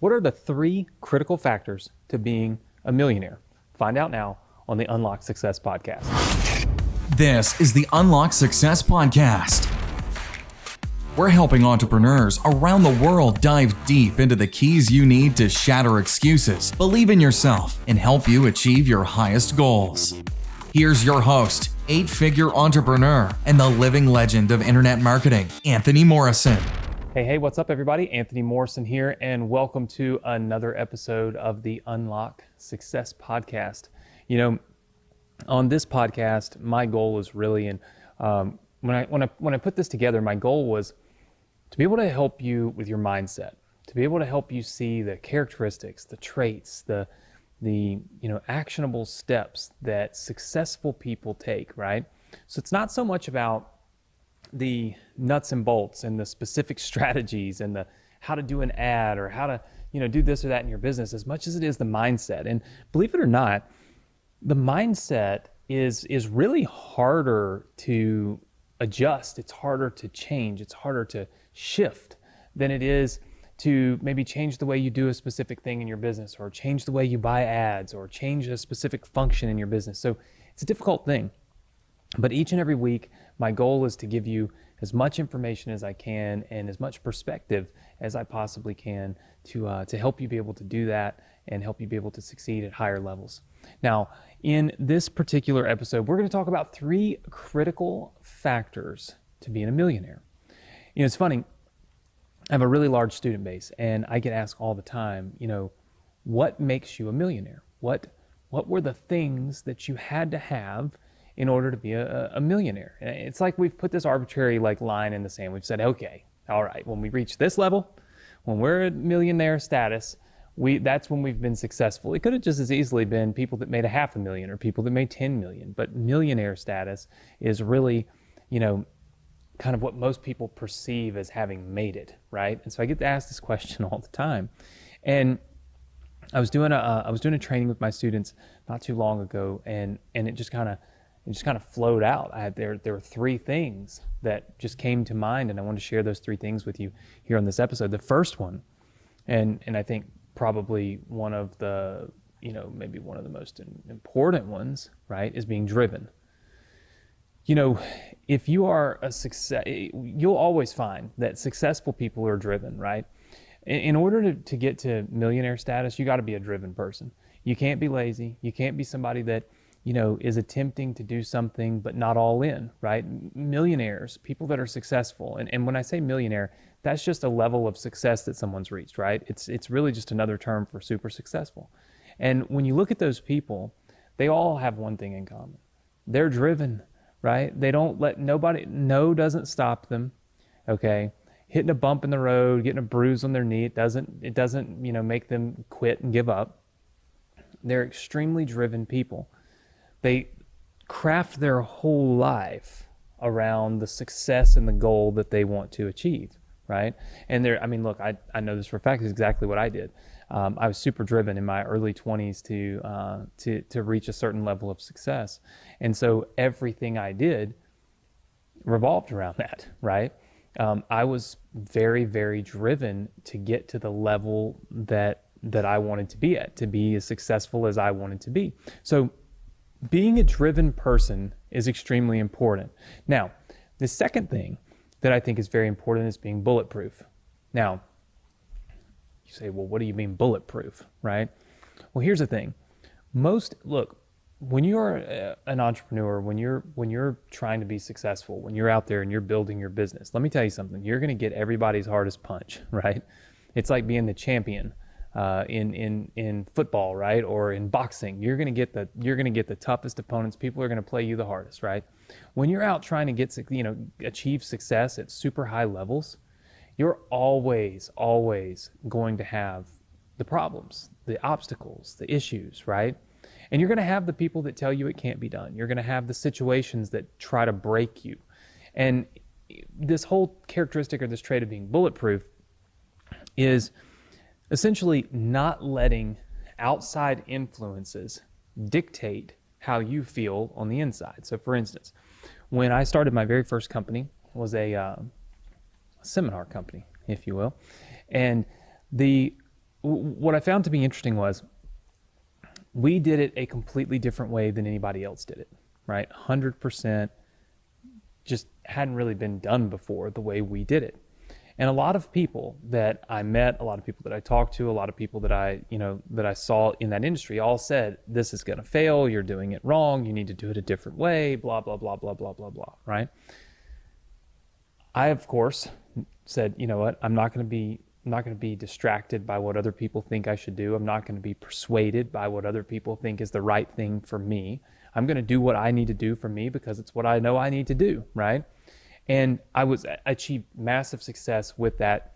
What are the 3 critical factors to being a millionaire? Find out now on the Unlock Success podcast. This is the Unlock Success podcast. We're helping entrepreneurs around the world dive deep into the keys you need to shatter excuses, believe in yourself, and help you achieve your highest goals. Here's your host, 8-figure entrepreneur and the living legend of internet marketing, Anthony Morrison. Hey, what's up, everybody? Anthony Morrison here, and welcome to another episode of the Unlock Success podcast. You know, on this podcast, my goal is really, and when I put this together, my goal was to be able to help you with your mindset, to be able to help you see the characteristics, the traits, the actionable steps that successful people take, right? So it's not so much about the nuts and bolts and the specific strategies and the how to do an ad or how to do this or that in your business, as much as it is the mindset. And believe it or not, the mindset is really harder to adjust. It's harder to change. It's harder to shift than it is to maybe change the way you do a specific thing in your business, or change the way you buy ads, or change a specific function in your business. So it's a difficult thing. But each and every week, my goal is to give you as much information as I can and as much perspective as I possibly can to help you be able to do that and help you be able to succeed at higher levels. Now, in this particular episode, we're going to talk about 3 critical factors to being a millionaire. You know, it's funny. I have a really large student base, and I get asked all the time, what makes you a millionaire? What were the things that you had to have in order to be a millionaire? It's like we've put this arbitrary line in the sand. We've said, okay, all right, when we reach this level, when we're at millionaire status, that's when we've been successful. It could have just as easily been people that made $500,000 or people that made 10 million, but millionaire status is really, kind of what most people perceive as having made it, right? And so I get to ask this question all the time. And I was doing a training with my students not too long ago, and it just kind of flowed out. There were 3 things that just came to mind, and I want to share those 3 things with you here on this episode. The first one, and I think probably one of the, maybe one of the most important ones, right, is being driven. If you are a success, you'll always find that successful people are driven, right? In order to get to millionaire status, you got to be a driven person. You can't be lazy. You can't be somebody that, is attempting to do something but not all in, right? Millionaires, people that are successful, and when I say millionaire, that's just a level of success that someone's reached, right? It's really just another term for super successful. And when you look at those people, they all have one thing in common. They're driven, right? They don't let no doesn't stop them, okay? Hitting a bump in the road, getting a bruise on their knee, it doesn't make them quit and give up. They're extremely driven people. They craft their whole life around the success and the goal that they want to achieve, right? And look, I know this for a fact. It's exactly what I did. I was super driven in my early 20s to reach a certain level of success. And so everything I did revolved around that, right? I was very, very driven to get to the level that I wanted to be at, to be as successful as I wanted to be. So being a driven person is extremely important. Now, the second thing that I think is very important is being bulletproof. Now, you say, well, what do you mean bulletproof, right? Well, here's the thing. When you're an entrepreneur, when you're trying to be successful, when you're out there and you're building your business, let me tell you something. You're going to get everybody's hardest punch, right? It's like being the champion in football, right? Or in boxing. You're going to get the toughest opponents. People are going to play you the hardest, right? When you're out trying to achieve success at super high levels, you're always going to have the problems, the obstacles, the issues, right? And you're going to have the people that tell you it can't be done. You're going to have the situations that try to break you. And this whole characteristic or this trait of being bulletproof is essentially not letting outside influences dictate how you feel on the inside. So for instance, when I started my very first company, was a seminar company, if you will. And the what I found to be interesting was we did it a completely different way than anybody else did it, right? 100% just hadn't really been done before the way we did it. And a lot of people that I met, a lot of people that I talked to, a lot of people that I saw in that industry all said, this is going to fail. You're doing it wrong. You need to do it a different way, blah, blah, blah, blah, blah, blah, blah, right? I, of course, said, you know what? I'm not going to be distracted by what other people think I should do. I'm not going to be persuaded by what other people think is the right thing for me. I'm going to do what I need to do for me because it's what I know I need to do, right? And I achieved massive success with that,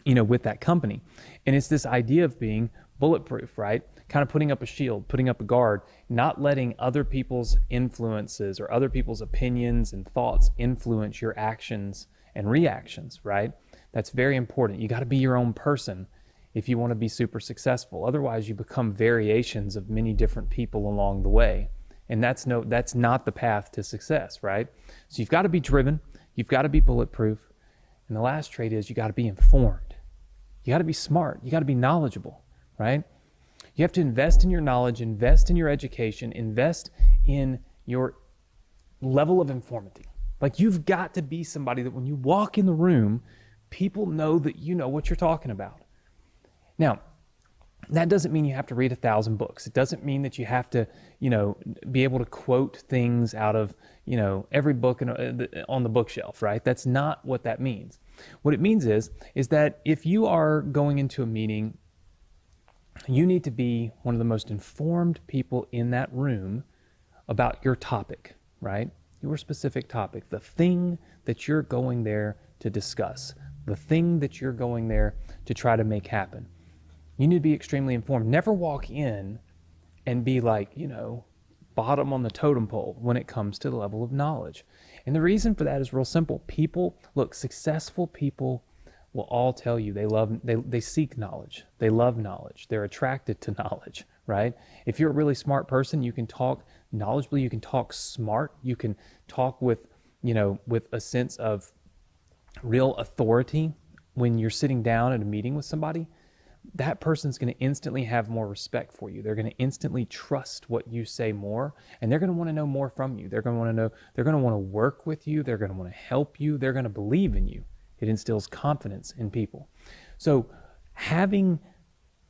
with that company. And it's this idea of being bulletproof, right? Kind of putting up a shield, putting up a guard, not letting other people's influences or other people's opinions and thoughts influence your actions and reactions, right? That's very important. You got to be your own person if you want to be super successful. Otherwise, you become variations of many different people along the way. And that's not the path to success, right? So you've got to be driven. You've got to be bulletproof. And the last trait is you got to be informed. You got to be smart. You got to be knowledgeable, right? You have to invest in your knowledge, invest in your education, invest in your level of informity. Like you've got to be somebody that when you walk in the room, people know that you know what you're talking about. Now, that doesn't mean you have to read 1,000 books. It doesn't mean that you have to, be able to quote things out of, every book on the bookshelf, right? That's not what that means. What it means is that if you are going into a meeting, you need to be one of the most informed people in that room about your topic, right? Your specific topic, the thing that you're going there to discuss, the thing that you're going there to try to make happen. You need to be extremely informed. Never walk in and be like, bottom on the totem pole when it comes to the level of knowledge. And the reason for that is real simple. Successful people will all tell you they seek knowledge. They love knowledge. They're attracted to knowledge, right? If you're a really smart person, you can talk knowledgeably, you can talk smart, you can talk with a sense of real authority when you're sitting down at a meeting with somebody. That person's going to instantly have more respect for you. They're going to instantly trust what you say more, and they're going to want to know more from you. They're going to want to work with you. They're going to want to help you. They're going to believe in you. It instills confidence in people. So having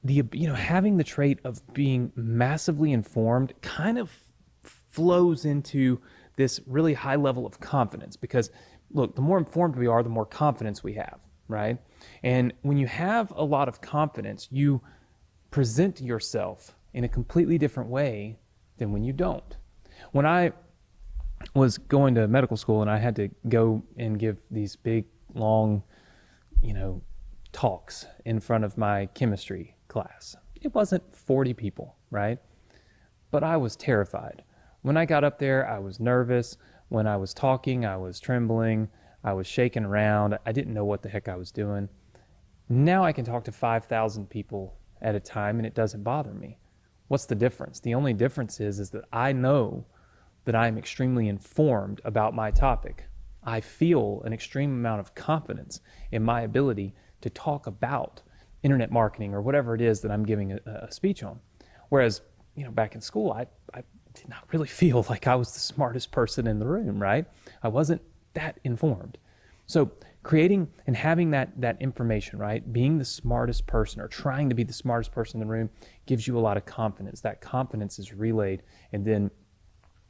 the trait of being massively informed kind of flows into this really high level of confidence because, look, the more informed we are, the more confidence we have, right? And when you have a lot of confidence, you present yourself in a completely different way than when you don't. When I was going to medical school and I had to go and give these big, long, talks in front of my chemistry class, it wasn't 40 people, right? But I was terrified. When I got up there, I was nervous. When I was talking, I was trembling. I was shaking around. I didn't know what the heck I was doing. Now I can talk to 5,000 people at a time and it doesn't bother me. What's the difference? The only difference is that I know that I am extremely informed about my topic. I feel an extreme amount of confidence in my ability to talk about internet marketing or whatever it is that I'm giving a speech on. Whereas, back in school, I did not really feel like I was the smartest person in the room, right? I wasn't that informed. So creating and having that information, right? Being the smartest person or trying to be the smartest person in the room gives you a lot of confidence. That confidence is relayed and then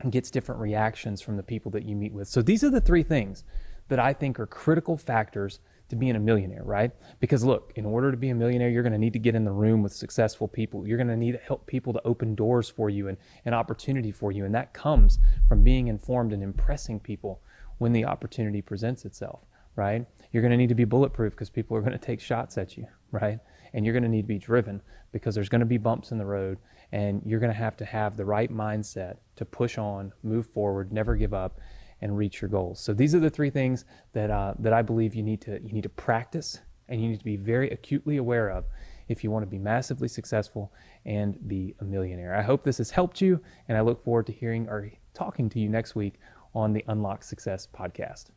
gets different reactions from the people that you meet with. So these are the three things that I think are critical factors to being a millionaire, right? Because look, in order to be a millionaire, you're going to need to get in the room with successful people. You're going to need to help people to open doors for you and an opportunity for you. And that comes from being informed and impressing people when the opportunity presents itself, right? You're going to need to be bulletproof because people are going to take shots at you, right? And you're going to need to be driven because there's going to be bumps in the road and you're going to have the right mindset to push on, move forward, never give up, and reach your goals. So these are the three things that I believe you need to practice and you need to be very acutely aware of if you want to be massively successful and be a millionaire. I hope this has helped you, and I look forward to hearing or talking to you next week on the Unlock Success podcast.